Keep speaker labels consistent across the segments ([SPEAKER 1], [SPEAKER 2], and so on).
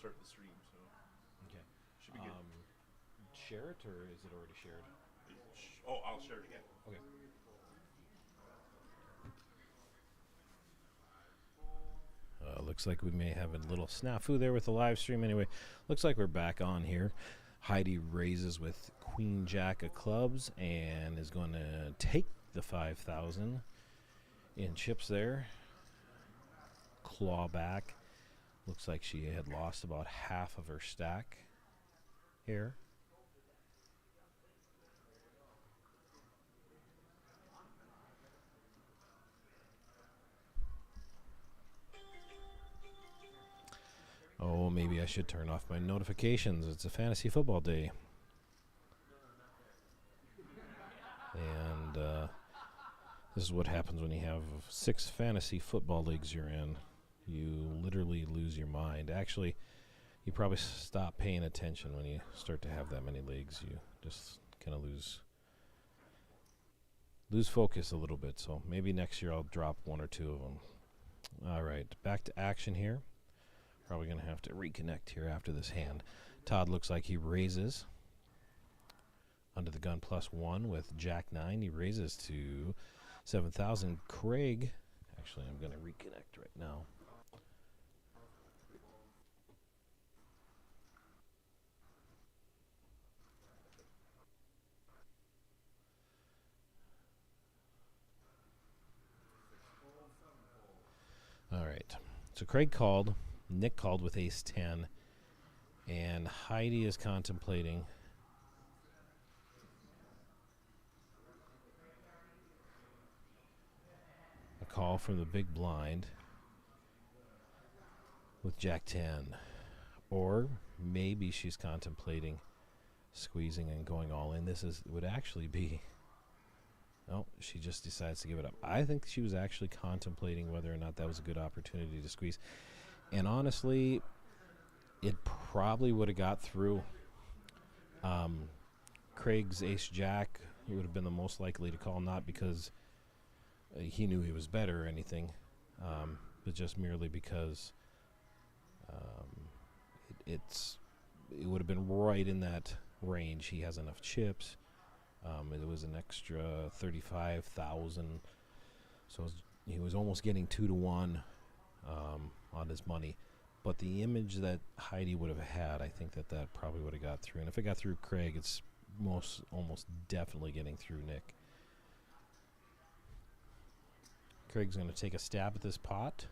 [SPEAKER 1] start the stream, so
[SPEAKER 2] Okay.
[SPEAKER 1] should be good.
[SPEAKER 2] Share it, or is it already shared?
[SPEAKER 1] Oh, I'll share it again.
[SPEAKER 2] Okay. Looks like we may have a little snafu there with the live stream. Anyway, looks like we're back on here. Heidi raises with Queen Jack of clubs and is going to take the 5,000 in chips there. Claw back. Looks like she had lost about half of her stack here. Oh, maybe I should turn off my notifications. It's a fantasy football day. And this is what happens when you have 6 fantasy football leagues you're in. You literally lose your mind. Actually, you probably stop paying attention when you start to have that many leagues. You just kind of lose focus a little bit. So maybe next year I'll drop 1 or 2 of them. All right, back to action here. Probably going to have to reconnect here after this hand. Todd looks like he raises under the gun +1 with Jack 9. He raises to 7,000. Craig, actually, I'm going to reconnect right now. All right. So Craig called. Nick called with ace 10. And Heidi is contemplating a call from the big blind with Jack 10. Or maybe she's contemplating squeezing and going all in. Would actually be... Oh, she just decides to give it up. I think she was actually contemplating whether or not that was a good opportunity to squeeze. And honestly, it probably would have got through. Craig's ace-jack would have been the most likely to call, not because he knew he was better or anything, but just merely because it would have been right in that range. He has enough chips. It was an extra 35,000, so he was almost getting 2 to 1 on his money. But the image that Heidi would have had, I think that probably would have got through. And if it got through Craig, it's almost definitely getting through Nick. Craig's going to take a stab at this pot.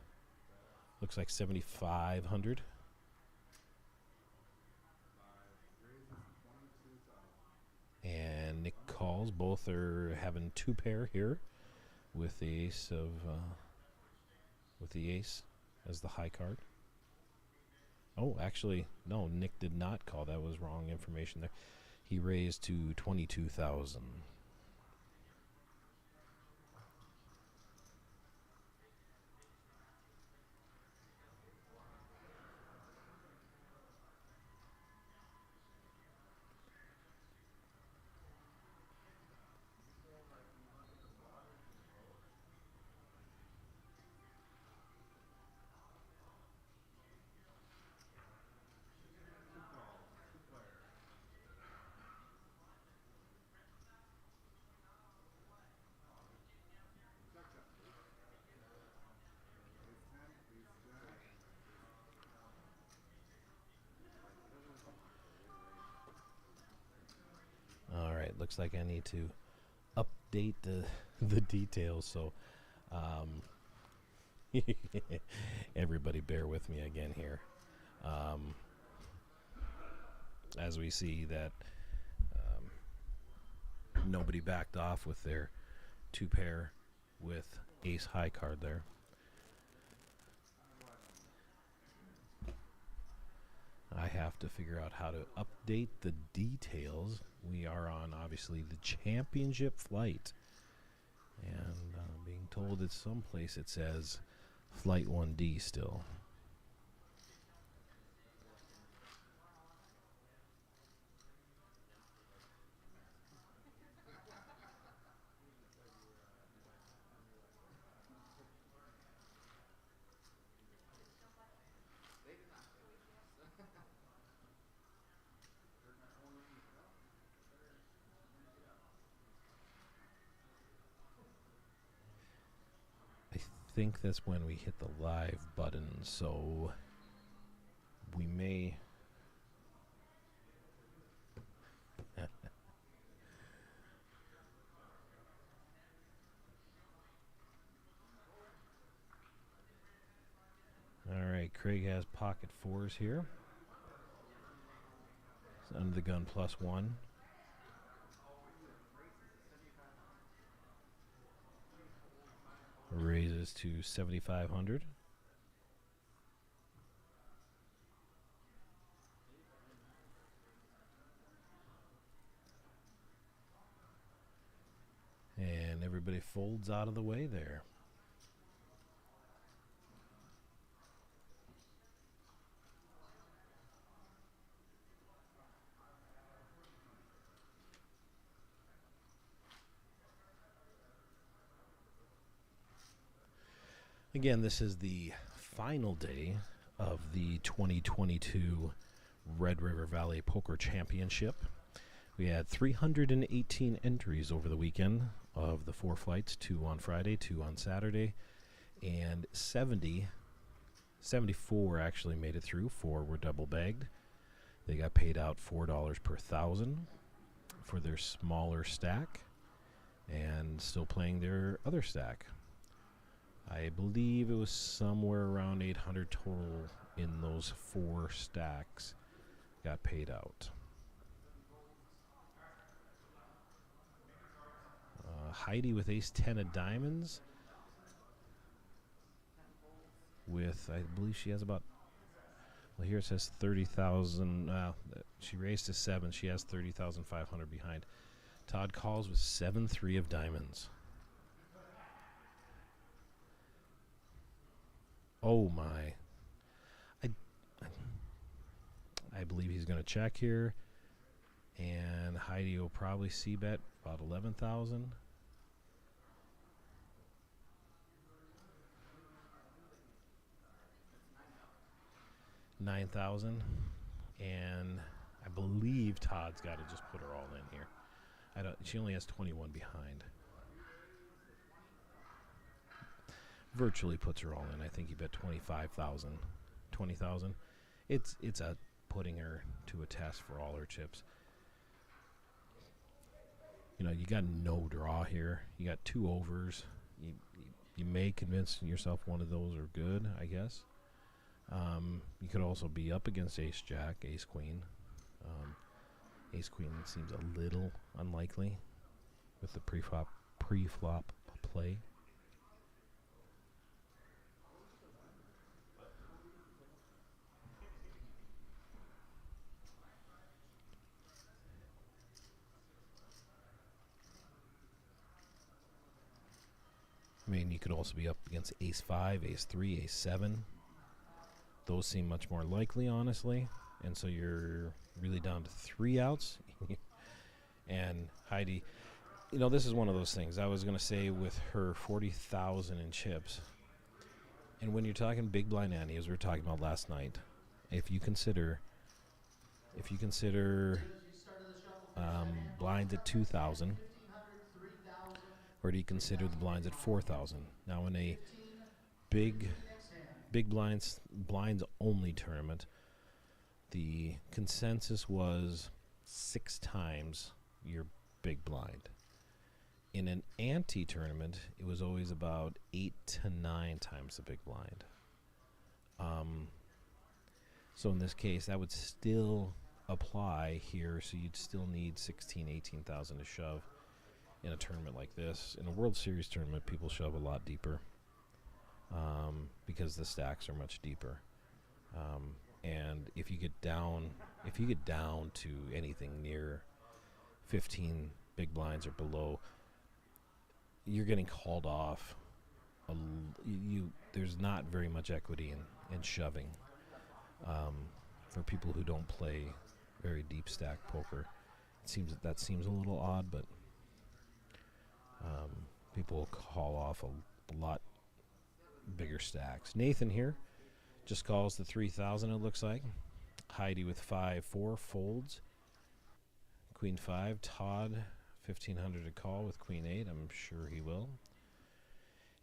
[SPEAKER 2] Looks like 7,500. And Nick calls. Both are having 2 pair here with the ace with the ace as the high card. Oh, actually, no, Nick did not call. That was wrong information there. He raised to 22,000. All right, looks like I need to update the details. So, everybody, bear with me again here. As we see that nobody backed off with their 2 pair with ace high card there. I have to figure out how to update the details. We are on, obviously, the championship flight. And being told it's someplace it says Flight 1D still. think that's when we hit the live button, so we may... Alright, Craig has pocket fours here. It's under the gun +1. Raises to 7,500. And everybody folds out of the way there. Again, this is the final day of the 2022 Red River Valley Poker Championship. We had 318 entries over the weekend of the 4 flights, 2 on Friday, 2 on Saturday, and 74 actually made it through. 4 were double bagged. They got paid out $4 per thousand for their smaller stack and still playing their other stack. I believe it was somewhere around 800 total in those 4 stacks got paid out. Heidi with ace-10 of diamonds. With, I believe she has about, well, here it says 30,000. She raised to 7. She has 30,500 behind. Todd calls with 7-3 of diamonds. Oh my. I believe he's going to check here. And Heidi will probably c-bet about 11,000. 9,000. And I believe Todd's got to just put her all in here. She only has 21 behind. Virtually puts her all in. I think he bet 25,000, 20,000. It's a putting her to a test for all her chips. You know, you got no draw here. You got 2 overs. You may convince yourself one of those are good, I guess. You could also be up against ace jack, ace queen. Ace queen seems a little unlikely with the pre-flop play. I mean, you could also be up against ace-5, ace-3, ace-7. Those seem much more likely, honestly. And so you're really down to 3 outs. And Heidi, you know, this is one of those things. I was going to say with her 40,000 in chips. And when you're talking big blind ante, as we were talking about last night, if you consider blinds at 2,000, or do you consider the blinds at 4,000? Now, in a big blinds only tournament, the consensus was 6 times your big blind. In an ante tournament, it was always about 8 to 9 times the big blind. So in this case, that would still apply here, so you'd still need 16, 18,000 to shove in a tournament like this. In a World Series tournament, people shove a lot deeper because the stacks are much deeper. And if you get down to anything near 15 big blinds or below, you're getting called off. There's not very much equity in shoving. For people who don't play very deep stack poker, that seems a little odd, but people call off a lot bigger stacks. Nathan here just calls the 3,000, it looks like. Heidi with 5-4 folds. Queen 5. Todd 1,500 to call with Queen 8. I'm sure he will.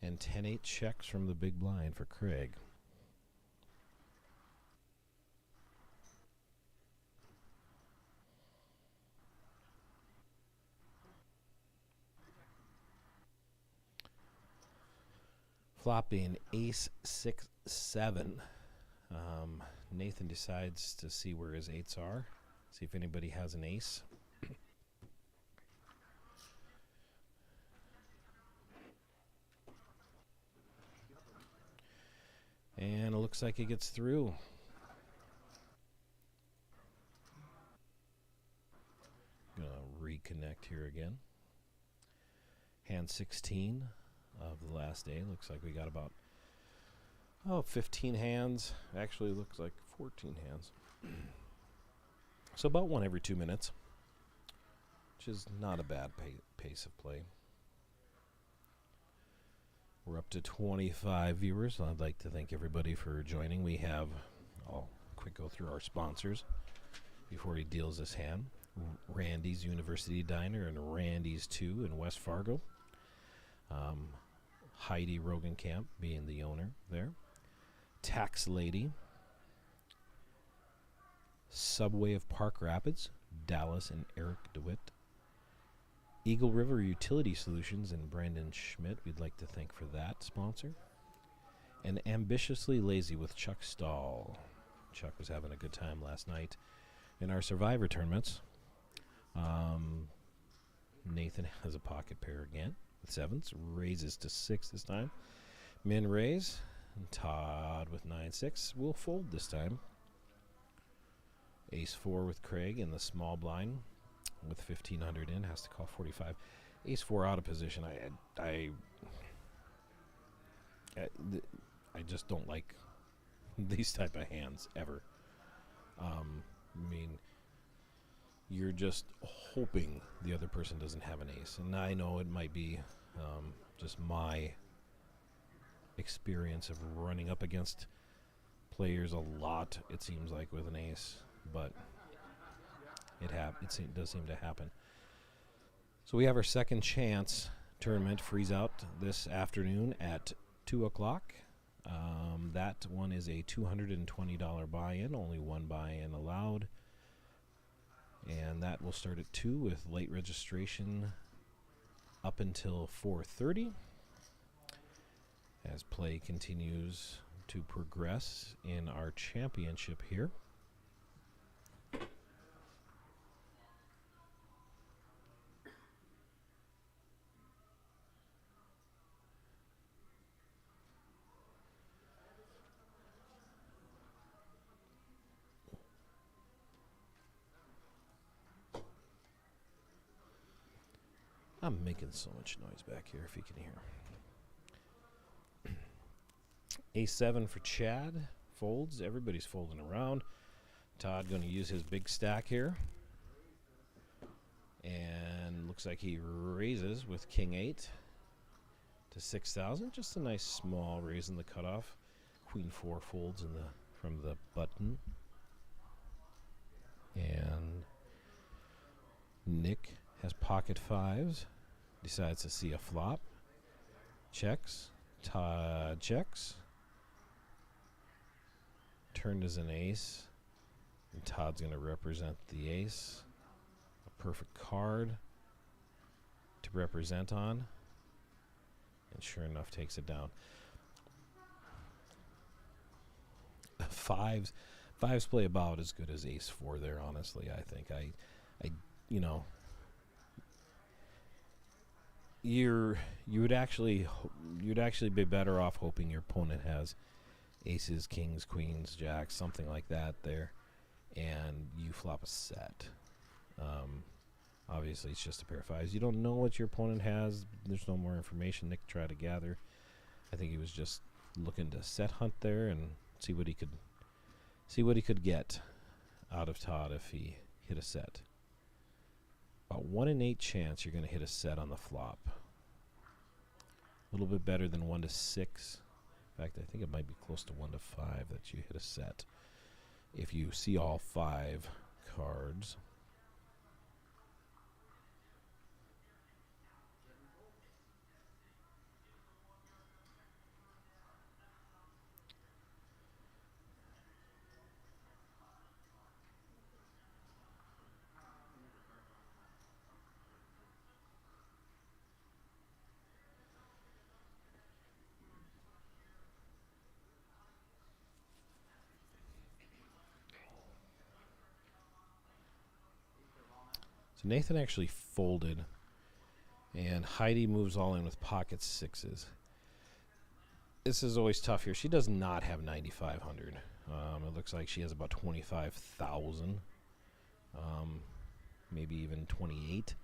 [SPEAKER 2] And 10-8 checks from the big blind for Craig. Flop being ace 6-7. Nathan decides to see where his eights are. See if anybody has an ace. And it looks like it gets through. Gonna reconnect here again. Hand 16 of the last day. Looks like we got about 15 hands. Actually looks like 14 hands. So about one every 2 minutes, which is not a bad pace of play. We're up to 25 viewers. I'd like to thank everybody for joining. We have, I'll quick go through our sponsors before he deals this hand. Randy's University Diner and Randy's 2 in West Fargo. Heidi Rogenkamp being the owner there. Tax Lady. Subway of Park Rapids, Dallas and Eric DeWitt. Eagle River Utility Solutions and Brandon Schmidt, we'd like to thank for that sponsor. And Ambitiously Lazy with Chuck Stahl. Chuck was having a good time last night in our Survivor tournaments. Nathan has a pocket pair again with sevens. Raises to 6 this time. Min raise. And Todd with 9-6 will fold this time. Ace 4 with Craig in the small blind with 1500 in, has to call 45. Ace 4 out of position. I just don't like these type of hands ever. I mean, you're just hoping the other person doesn't have an ace, and I know it might be just my experience of running up against players a lot, it seems like, with an ace, but it does seem to happen. So we have our second chance tournament freeze out this afternoon at 2 o'clock. That one is a $220 buy-in, only one buy-in allowed. And that will start at 2 with late registration up until 4:30 as play continues to progress in our championship here. I'm making so much noise back here, if you can hear. A7 for Chad. Folds. Everybody's folding around. Todd going to use his big stack here. And looks like he raises with King 8 to 6,000. Just a nice small raise in the cutoff. Queen 4 folds in from the button. And Nick has pocket 5s. Decides to see a flop. Checks. Todd checks. Turned as an ace. And Todd's going to represent the ace. A perfect card to represent on. And sure enough, takes it down. Fives play about as good as ace 4 there, honestly, I think. You'd actually be better off hoping your opponent has aces, kings, queens, jacks, something like that there, and you flop a set. Obviously, it's just a pair of fives. You don't know what your opponent has. There's no more information Nick tried to gather. I think he was just looking to set hunt there and see what he could get out of Todd if he hit a set. About 1 in 8 chance you're going to hit a set on the flop. A little bit better than 1 to 6. In fact, I think it might be close to 1 to 5 that you hit a set. If you see all 5 cards. So Nathan actually folded, and Heidi moves all in with pocket sixes. This is always tough here. She does not have 9,500. It looks like she has about 25,000, maybe even 28.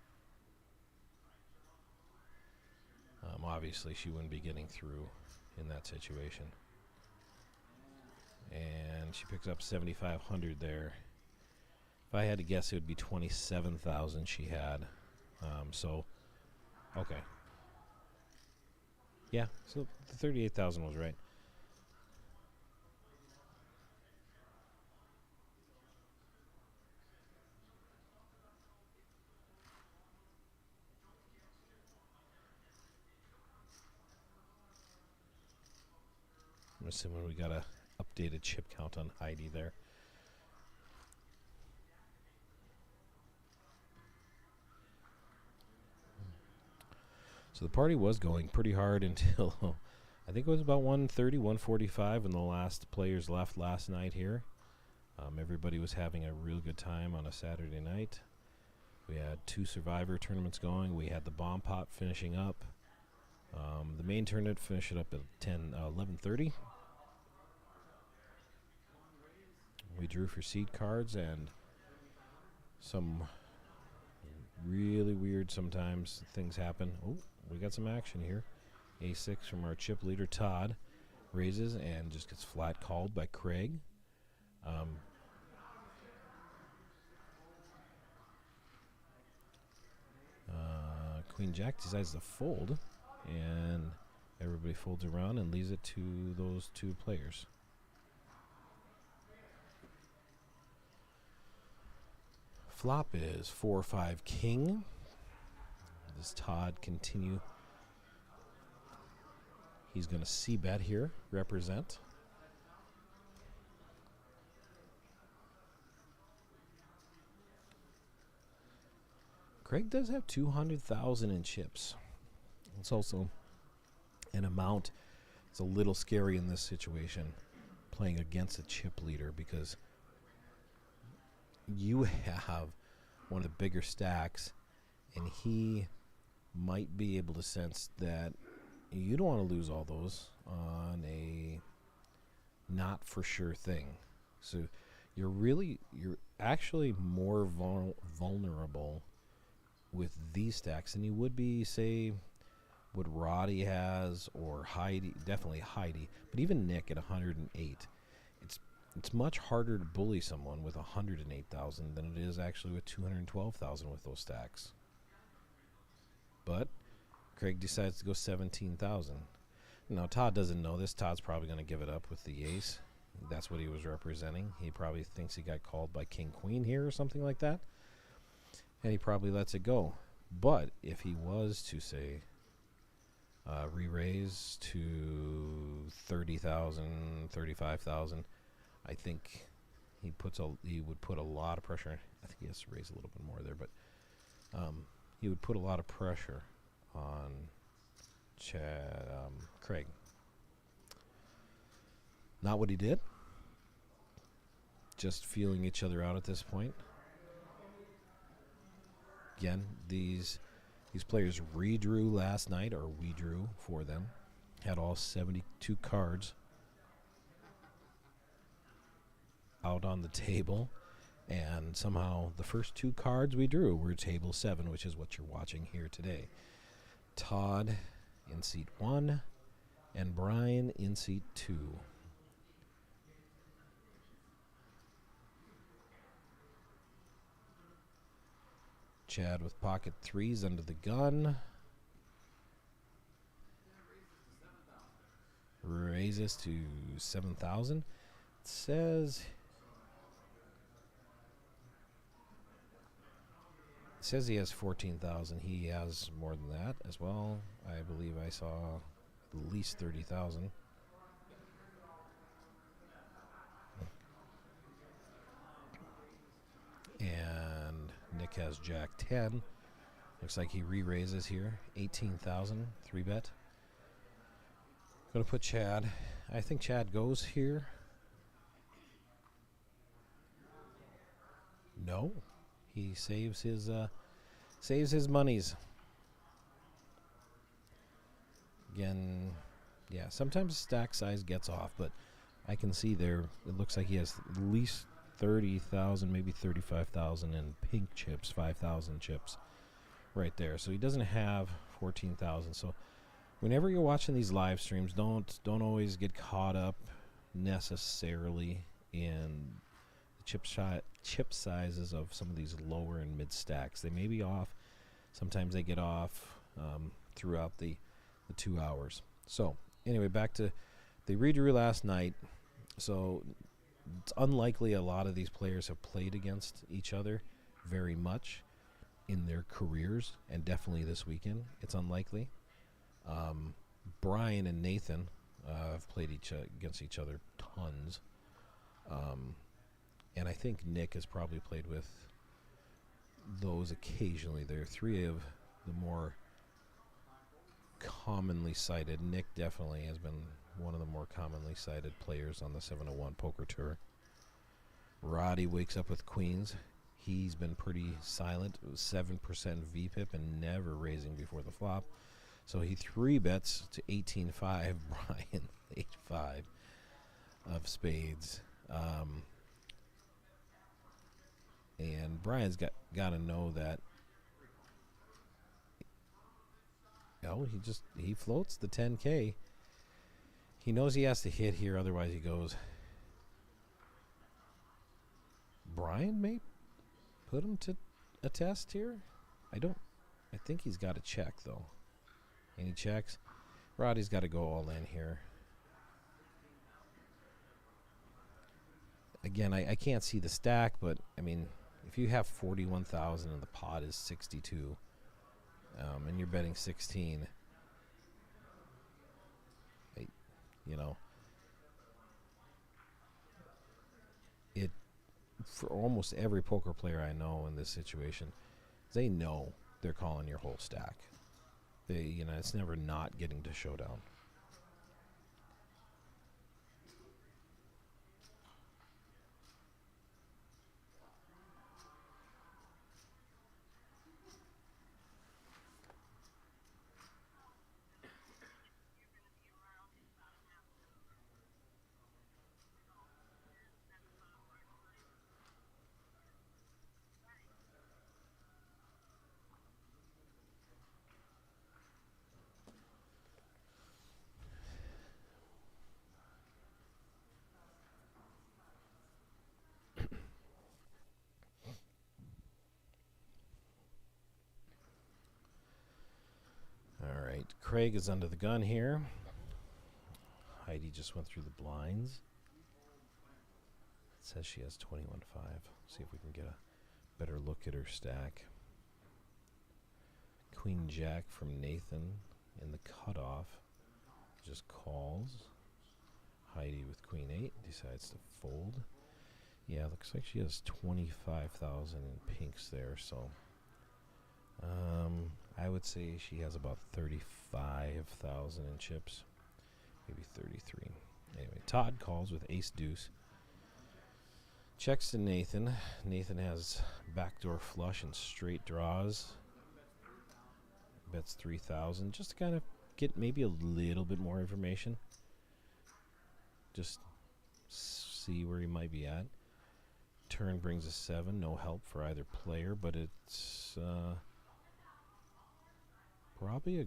[SPEAKER 2] Obviously, she wouldn't be getting through in that situation. And she picks up 7,500 there. If I had to guess, it would be 27,000 she had. Okay. Yeah, so the 38,000 was right. I'm assuming we got a updated chip count on Heidi there. So the party was going pretty hard until I think it was about 1:30, 1:45 when the last players left last night here. Everybody was having a real good time on a Saturday night. We had 2 Survivor tournaments going. We had the Bomb Pot finishing up. The main tournament finished up at 11:30. We drew for seed cards, and some really weird sometimes things happen. Oh, we got some action here. A6 from our chip leader, Todd, raises and just gets flat called by Craig. Queen Jack decides to fold, and everybody folds around and leaves it to those 2 players. Flop is 4-5 king. Does Todd continue? He's going to c-bet here, represent. Craig does have 200,000 in chips. It's also an amount that's a little scary in this situation, playing against a chip leader, because you have one of the bigger stacks, and he might be able to sense that you don't want to lose all those on a not for sure thing. So you're actually more vulnerable with these stacks than you would be, say, what Roddy has, or Heidi, definitely Heidi, but even Nick at 108. It's much harder to bully someone with 108,000 than it is actually with 212,000 with those stacks. But Craig decides to go 17,000. Now, Todd doesn't know this. Todd's probably going to give it up with the ace. That's what he was representing. He probably thinks he got called by King Queen here or something like that, and he probably lets it go. But if he was to, say, re-raise to 30,000, 35,000, I think he would put a lot of pressure. I think he has to raise a little bit more there, but he would put a lot of pressure on Craig. Not what he did. Just feeling each other out at this point. Again, these players redrew last night, or we drew for them. Had all 72 cards out on the table, and somehow the first 2 cards we drew were table 7, which is what you're watching here today. Todd in seat 1 and Brian in seat 2. Chad with pocket 3s under the gun. Raises to 7,000. It says he has 14,000. He has more than that as well. I believe I saw at least 30,000. And Nick has Jack 10. Looks like he re-raises here. 18,000, 3-bet. Gonna put Chad. I think Chad goes here. No. He saves his Saves his monies. Again, yeah, sometimes stack size gets off, but I can see there, it looks like he has at least 30,000, maybe 35,000 in pink chips, 5,000 chips right there. So he doesn't have 14,000. So whenever you're watching these live streams, don't always get caught up necessarily in the chip sizes of some of these lower and mid stacks. They may be off. Sometimes they get off throughout the 2 hours. So anyway, back to they redrew last night. So it's unlikely a lot of these players have played against each other very much in their careers, and definitely this weekend. It's unlikely. Brian and Nathan have played against each other tons. And I think Nick has probably played with those occasionally. They're three of the more commonly cited. Nick definitely has been one of the more commonly cited players on the 701 Poker Tour. Roddy wakes up with queens. He's been pretty silent. It was 7% VPIP and never raising before the flop. So he 3-bets to 18-5. Brian 8-5 of spades. And Brian's got to know that. Oh, he floats the 10K. He knows he has to hit here, otherwise he goes. Brian may put him to a test here. I think he's got to check though. And he checks. Roddy's got to go all in here. Again, I can't see the stack, but I mean, if you have 41,000 and the pot is 62, and you're betting 16, you know, it for almost every poker player I know in this situation, they know they're calling your whole stack. It's never not getting to showdown. All right, Craig is under the gun here. Heidi just went through the blinds. It says she has 21-5. See if we can get a better look at her stack. Queen Jack from Nathan in the cutoff just calls. Heidi with Queen 8 decides to fold. Yeah, looks like she has 25,000 in pinks there, so I would say she has about 35,000 in chips, maybe 33. Anyway, Todd calls with ace deuce. Checks to Nathan. Nathan has backdoor flush and straight draws. Bets 3,000 just to kind of get maybe a little bit more information. Just see where he might be at. Turn brings a 7. No help for either player, but it's probably a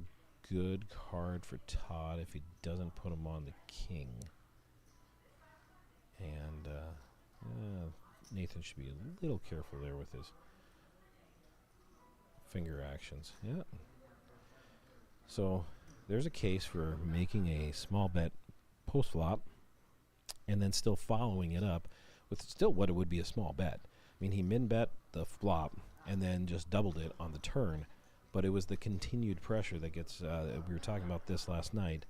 [SPEAKER 2] good card for Todd if he doesn't put him on the king. And Nathan should be a little careful there with his finger actions. Yeah. So there's a case for making a small bet post flop and then still following it up with still what it would be a small bet. I mean, he min bet the flop and then just doubled it on the turn. But it was the continued pressure that gets, we were talking about this last night,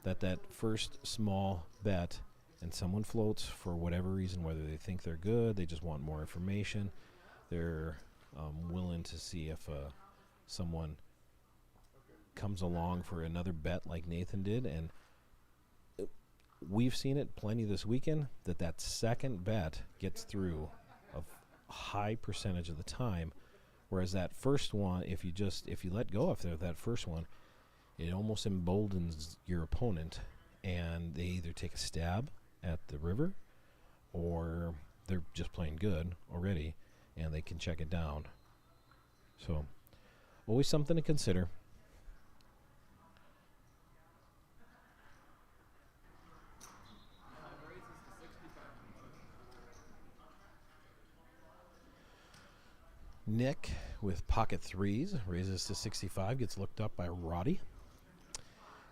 [SPEAKER 2] that first small bet and someone floats for whatever reason, whether they think they're good, they just want more information, they're willing to see if someone comes along for another bet like Nathan did. And we've seen it plenty this weekend, that second bet gets through a high percentage of the time Whereas that first one, if you let go of that first one, it almost emboldens your opponent, and they either take a stab at the river, or they're just playing good already, and they can check it down. So, always something to consider. Nick with pocket threes raises to 65, gets looked up by Roddy.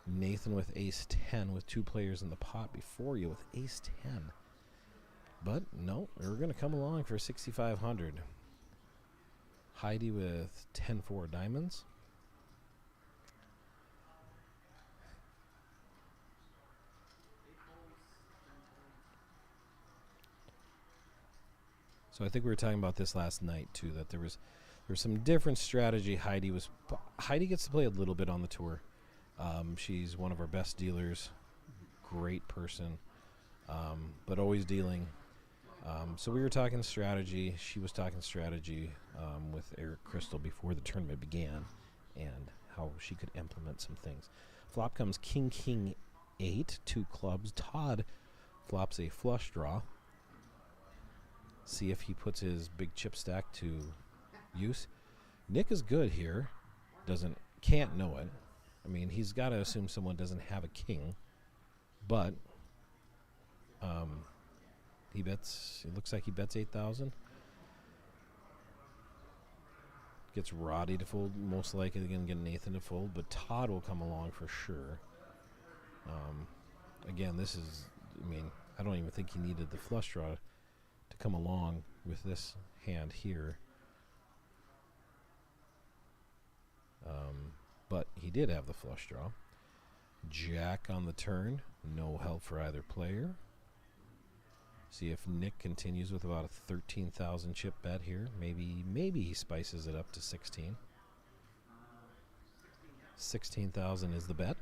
[SPEAKER 2] Nathan with ace 10 with 2 players in the pot before you with ace 10. But no, we're going to come along for 6,500. Heidi with 10-4 diamonds. So I think we were talking about this last night too, that there was some different strategy. Heidi gets to play a little bit on the tour. She's one of our best dealers, great person, but always dealing. So we were talking strategy. She was talking strategy with Eric Crystal before the tournament began, and how she could implement some things. Flop comes king, king, 8, 2 clubs. Todd flops a flush draw. See if he puts his big chip stack to use. Nick is good here. Can't know it. I mean, he's got to assume someone doesn't have a king, but he bets. It looks like he bets 8,000. Gets Roddy to fold. Most likely going to get Nathan to fold, but Todd will come along for sure. Again, this is. I mean, I don't even think he needed the flush draw to come along with this hand here. But he did have the flush draw. Jack on the turn. No help for either player. See if Nick continues with about a 13,000 chip bet here. Maybe he spices it up to 16. 16,000 is the bet.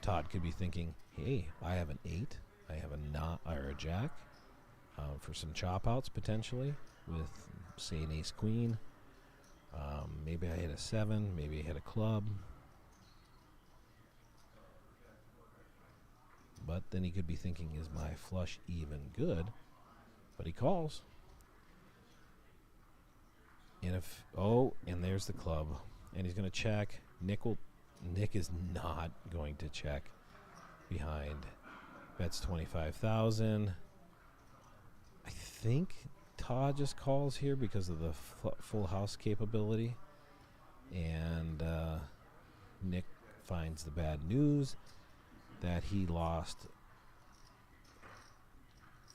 [SPEAKER 2] Todd could be thinking, hey, I have an 8. I have a jack for some chop outs potentially with, say, an ace queen. Maybe I hit a 7. Maybe I hit a club. But then he could be thinking, is my flush even good? But he calls. And and there's the club. And he's going to check. Nick is not going to check behind. Bets 25,000. I think Todd just calls here because of the full house capability. And Nick finds the bad news that he lost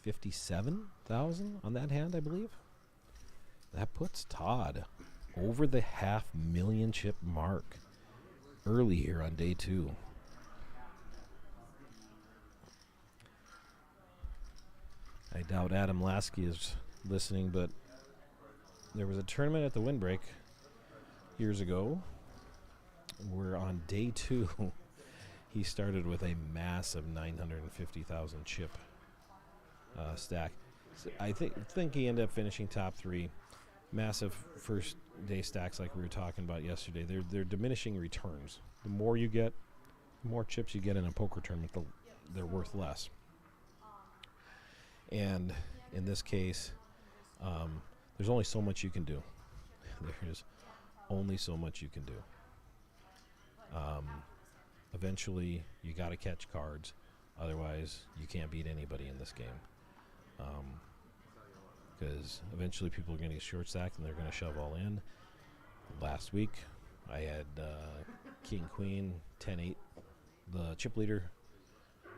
[SPEAKER 2] 57,000 on that hand, I believe. That puts Todd over the 500,000 chip mark early here on day 2. I doubt Adam Lasky is listening, but there was a tournament at the Windbreak years ago where on day 2 he started with a massive 950,000 chip stack. So I think he ended up finishing top 3. Massive first day stacks like we were talking about yesterday. They're diminishing returns. The more you get, the more chips you get in a poker tournament, they're worth less. And in this case, there's only so much you can do. There's only so much you can do. Eventually, you got to catch cards. Otherwise, you can't beat anybody in this game. Because eventually people are going to get short stacked and they're going to shove all in. Last week, I had King, Queen, 10-8. The chip leader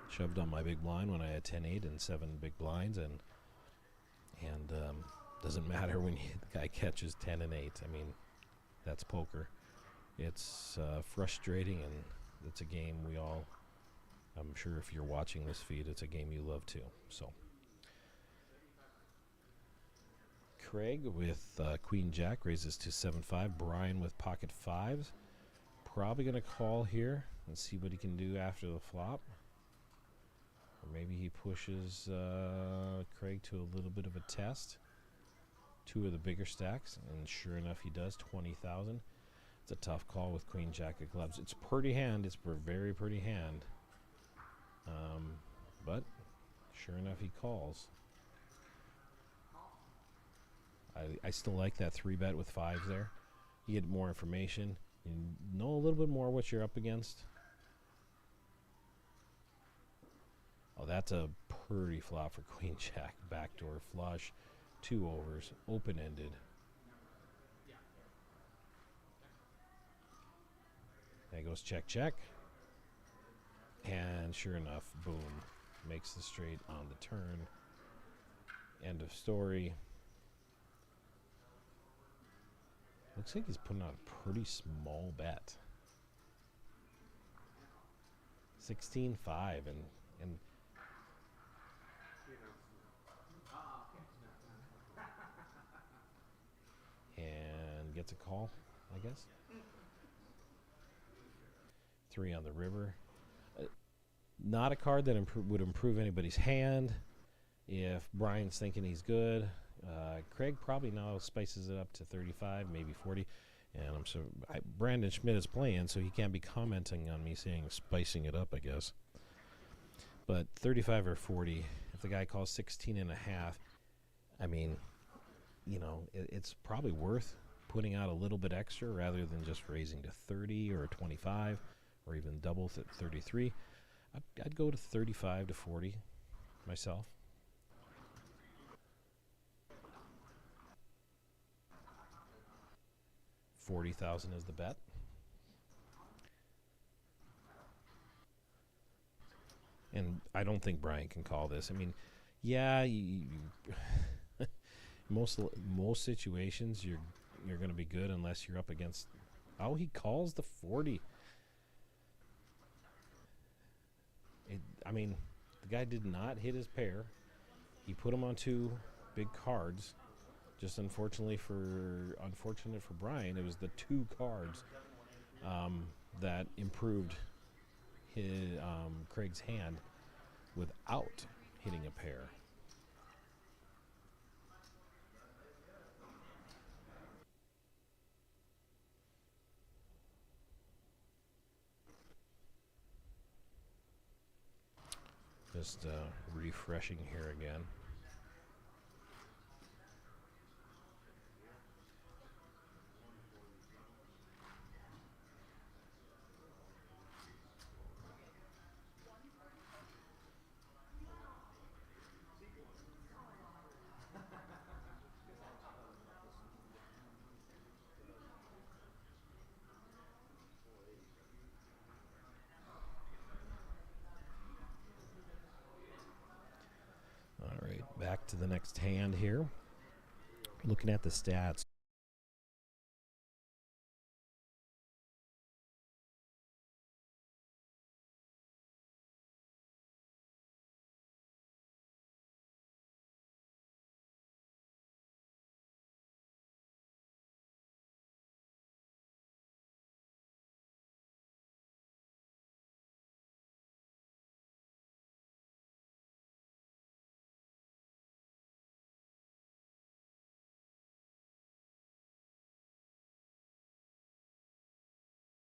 [SPEAKER 2] shoved on my big blind when I had 10-8 and 7 big blinds. And doesn't matter when the guy catches 10 and 8. I mean, that's poker. It's frustrating, and it's a game we all, I'm sure if you're watching this feed, it's a game you love too. So Craig with Queen Jack raises to 7-5. Brian with pocket 5s probably going to call here and see what he can do after the flop. Or maybe he pushes Craig to a little bit of a test. 2 of the bigger stacks, and sure enough he does, 20,000. It's a tough call with Queen Jack of clubs. It's a pretty hand. It's a very pretty hand. But sure enough he calls. I still like that 3-bet with 5s there. You get more information. You know a little bit more what you're up against. Oh, that's a pretty flop for Queen Jack. Backdoor flush. 2 overs. Open-ended. There goes check, check. And sure enough, boom. Makes the straight on the turn. End of story. Looks like he's putting out a pretty small bet. 16-5 and gets a call, I guess. 3 on the river. Not a card that would improve anybody's hand if Brian's thinking he's good. Craig probably now spices it up to 35, maybe 40. And Brandon Schmidt is playing, so he can't be commenting on me saying spicing it up, I guess. But 35 or 40, if the guy calls 16 and a half, I mean, you know, it's probably worth putting out a little bit extra rather than just raising to 30 or 25 or even double 33. I'd go to 35 to 40 myself. $40,000 is the bet. And I don't think Brian can call this. I mean, yeah, most situations you're going to be good unless you're up against. Oh, he calls the 40. I mean, the guy did not hit his pair. He put him on 2 big cards. Just unfortunate for Brian, it was the 2 cards that improved Craig's hand without hitting a pair. Just refreshing here again. All right, back to the next hand here. Looking at the stats.